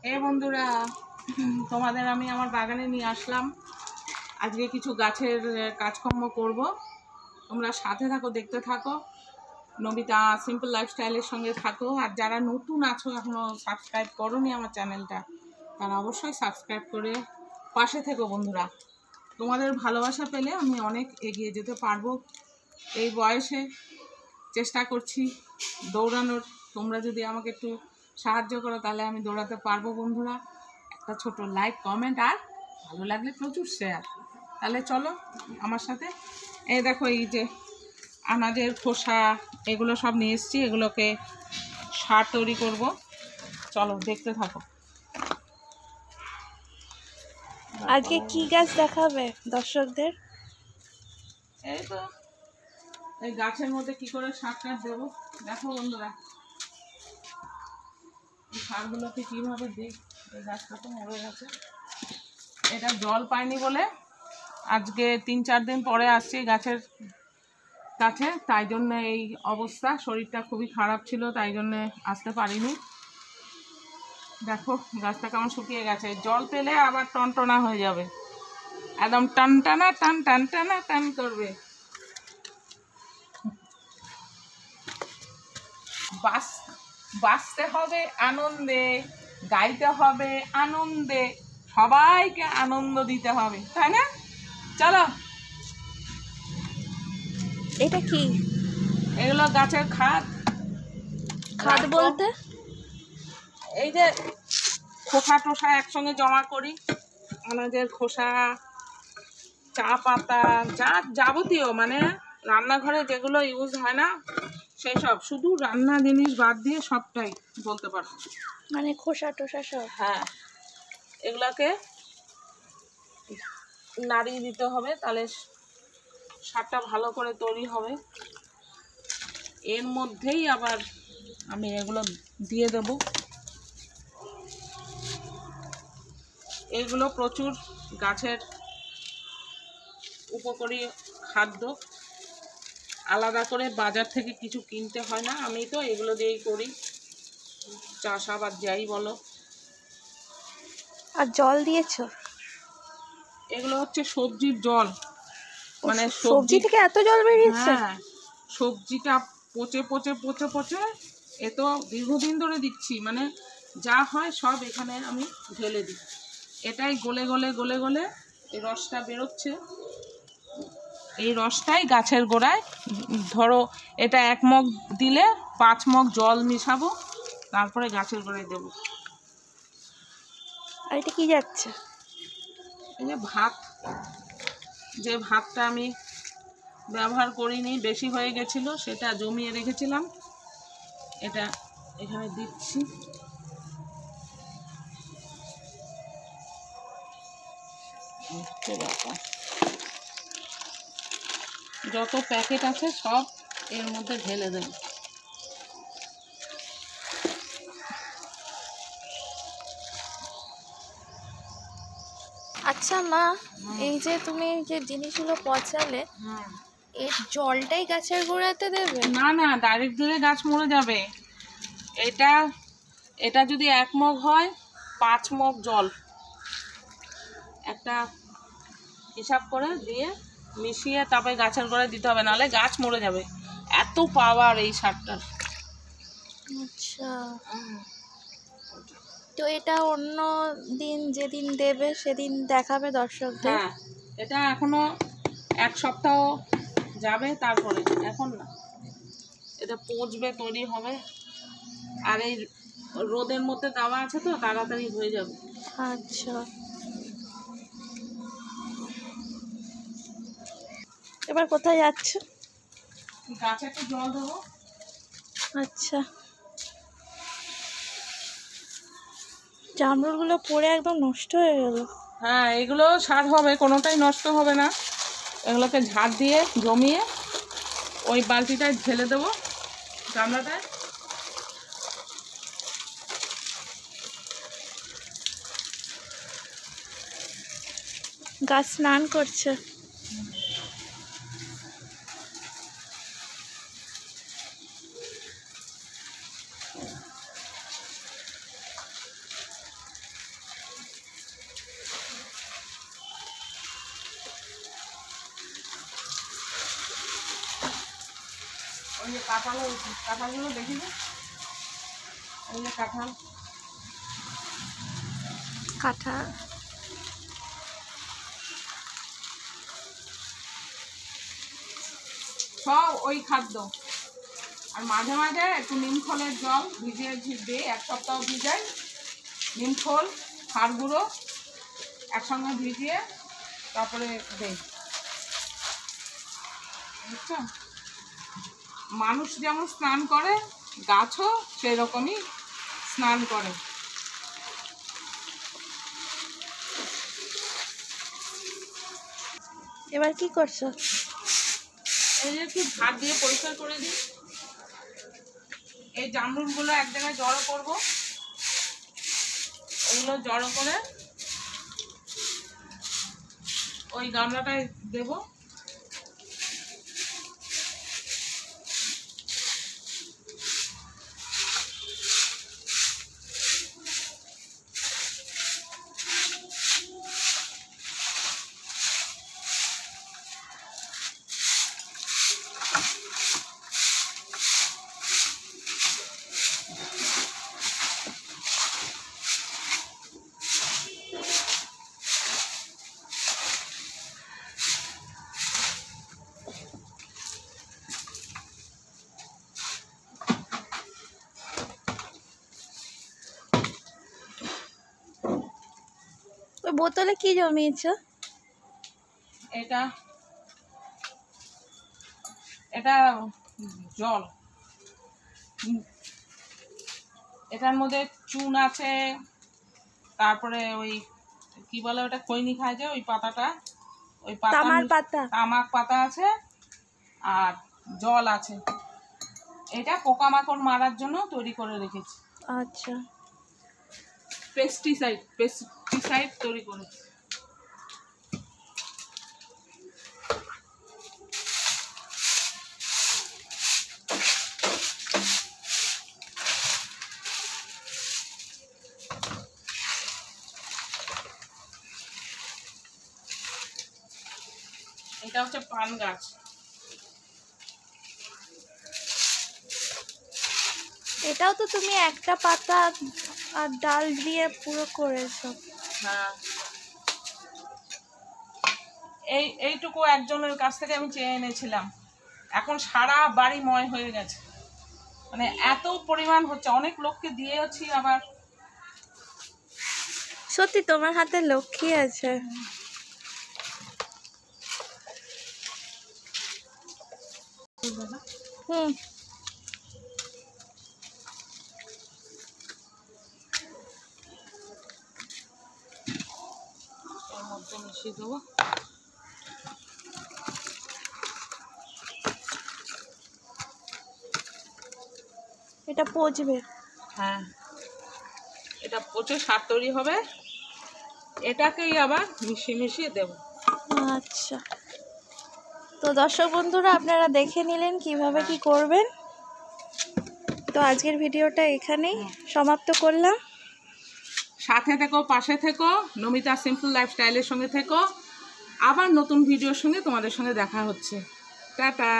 এই বন্ধুরা, তোমাদের আমি আমার বাগানে নিয়ে আসলাম। আজকে কিছু গাছের কাজকর্ম করব। তোমরা সাথে থাকো, দেখতে থাকো। নবিতা সিম্পল লাইফস্টাইলের সঙ্গে থাকো। আর যারা নতুন আছো, এখনও সাবস্ক্রাইব করোনি আমার চ্যানেলটা, তারা অবশ্যই সাবস্ক্রাইব করে পাশে থেকো বন্ধুরা। তোমাদের ভালোবাসা পেলে আমি অনেক এগিয়ে যেতে পারবো। এই বয়সে চেষ্টা করছি দৌড়ানোর। তোমরা যদি আমাকে একটু সাহায্য করো তাহলে আমি দৌড়াতে পারবো বন্ধুরা। একটা ছোট লাইক, কমেন্ট আর ভালো লাগলে প্রচুর শেয়ার। তাহলে চলো আমার সাথে। এই দেখো, এই যে আনাজের খোসা এগুলো সব নিয়ে এসেছি, এগুলোকে সার তৈরি করব। চলো দেখতে থাকো। আজকে কি গাছ দেখাবে দর্শকদের? এই তো এই গাছের মধ্যে কি করে সার টার দেবো দেখো বন্ধুরা। এই সারগুলোকে কীভাবে দিই। এই গাছটা তো মরে গেছে, এটা জল পায়নি বলে আজকে 3-4 দিন পরে আসছি গাছের কাছে, তাই জন্য এই অবস্থা। শরীরটা খুবই খারাপ ছিল, তাই জন্য আসতে পারিনি। দেখো গাছটা কেমন শুকিয়ে গেছে। জল পেলে আবার টনটনা হয়ে যাবে, একদম টানটানা টান টান টানা টান করবে। বাঁচতে হবে আনন্দে, গাইতে হবে আনন্দে, সবাইকে আনন্দ দিতে হবে, তাই না? চলো। এটা কি? এগুলো গাছের খাদ। খাদ বলতে? এই যে খোসা টোসা একসঙ্গে জমা করি, আনাজের খোসা, চা পাতা, যা যাবতীয় মানে রান্নাঘরে যেগুলো ইউজ হয় না সেই সব, শুধু রান্না জিনিস বাদ দিয়ে সবটাই বলতে পারো। মানে খোসা টোসা সব? হ্যাঁ, এগুলাকে নাড়িয়ে দিতে হবে, তাহলে সারটা ভালো করে তৈরি হবে। এর মধ্যেই আবার আমি এগুলো দিয়ে দেব। এগুলো প্রচুর গাছের উপকারী খাদ্য, আলাদা করে বাজার থেকে কিছু কিনতে হয় না। আমি তো এগুলো দিয়েই করি, চাষাবাদ যাই বলো। আর জল দিয়েছো? এগুলো হচ্ছে সবজির জল, মানে সবজি থেকে এত জল বেরিয়েছে? হ্যাঁ, সবজিটা পচে পচে পচে পচে এ তো দীর্ঘদিন ধরে দিচ্ছি, মানে যা হয় সব এখানে আমি ঢেলে দিই। এটাই গলে গলে গলে গলে এই রসটা বেরোচ্ছে। এই রসটাই গাছের গোড়ায়, ধরো এটা 1 মগ দিলে 5 মগ জল মিশাবো, তারপরে গাছের গোড়ায় দেবো। আর এটা কি যাচ্ছে? এই যে ভাত, যে ভাতটা আমি ব্যবহার করিনি, বেশি হয়ে গেছিলো, সেটা জমিয়ে রেখেছিলাম, এটা এখানে দিচ্ছি। যত প্যাকেট আছে সব এর মধ্যে ঢেলে দেব। আচ্ছা মা, এই যে তুমি যে জিনিসগুলো পচালে, এর জলটাই গাছের গোড়াতে দেবে? না না, ডাইরেক্ট দিলে গাছ মরে যাবে। এটা এটা যদি 1 মগ হয় 5 মগ জল একটা হিসাব করে দিয়ে মিশিয়ে তারপরে গাছের গোড়ায় দিতে হবে, নাহলে গাছ মরে যাবে। এত পাওয়ার এই সারটার। আচ্ছা, তো এটা অন্য দিন যেদিন দেবে সেদিন দেখাবে দর্শকদের? হ্যাঁ, এটা এখনো 1 সপ্তাহ যাবে, তারপরে, এখন না। এটা পচবে, তৈরি হবে, আর এই রোদের মধ্যে দেওয়া আছে তো তাড়াতাড়ি হয়ে যাবে। আচ্ছা, এবার কোথায় যাচ্ছে? গাছে একটু জল দেবো। আচ্ছা, জামরুলগুলো পড়ে একদম নষ্ট হয়ে গেল। হ্যাঁ, এগুলো সার হবে, কোনোটাই নষ্ট হবে না। এগুলোকে ঝাড় দিয়ে জমিয়ে ওই বালতিটায় ঢেলে দেবো, গামলাটায়। গাছ স্নান করছে। ওই যে কাঁঠাল হয়েছে, কাঁঠালগুলো দেখি না, এই যে কাঁঠাল। কাঁঠাল সব ওই খাদ্য। আর মাঝে মাঝে একটু নিমখোলের জল ভিজিয়ে দিই, 1 সপ্তাহ ভিজাই, নিমখোল হাড় গুঁড়ো একসঙ্গে ভিজিয়ে তারপরে দেই, বুঝছো? মানুষ যেমন স্নান করে, গাছও সেই রকমই স্নান করে। এবার কি করছো? এই যে একটু হাত দিয়ে পরিষ্কার করে দিই। এই জামরুলগুলো এক জায়গায় জড়ো করবো, ওগুলো জড়ো করে ওই গামলাটায় দেবো। ওই বোতলে কি জমিয়েছো? এটা এটা জল, এটার মধ্যে চুন আছে, তারপরে ওই কি বলে ওটা, খৈনি খায় যে ওই পাতাটা, ওই তামার পাতা, তামাক পাতা আছে, আর জল আছে। এটা পোকামাকড় মারার জন্য তৈরি করে রেখেছি। আচ্ছা, পেস্টিসাইড তৈরি করেছি। এটা হচ্ছে পান গাছ। এটাও তো তুমি একটা পাতা আর ডাল দিয়ে পুরো করেছো। হ্যাঁ, এইটুকু একজনের কাছ থেকে আমি চেয়ে এনেছিলাম, এখন সারা বাড়ি ময় হয়ে গেছে, মানে এত পরিমাণ হচ্ছে, অনেক লোককে দিয়েছি। আবার সত্যি তোমার হাতে লক্ষ্মী আছে। হুম, এর মধ্যে মিশিয়ে দেবো। এটা পচবে। হ্যাঁ, এটা পচে সার তৈরি হবে, এটাকেই আবার মিশিয়ে মিশিয়ে দেবো। আচ্ছা, তো দর্শক বন্ধুরা আপনারা দেখে নিলেন কিভাবে কি করবেন। তো আজকের ভিডিওটা এখানেই সমাপ্ত করলাম। সাথে থেকো, পাশে থেকো, নমিতা সিম্পল লাইফস্টাইলের সঙ্গে থেকো। আবার নতুন ভিডিওর সঙ্গে তোমাদের সঙ্গে দেখা হচ্ছে। টাটা।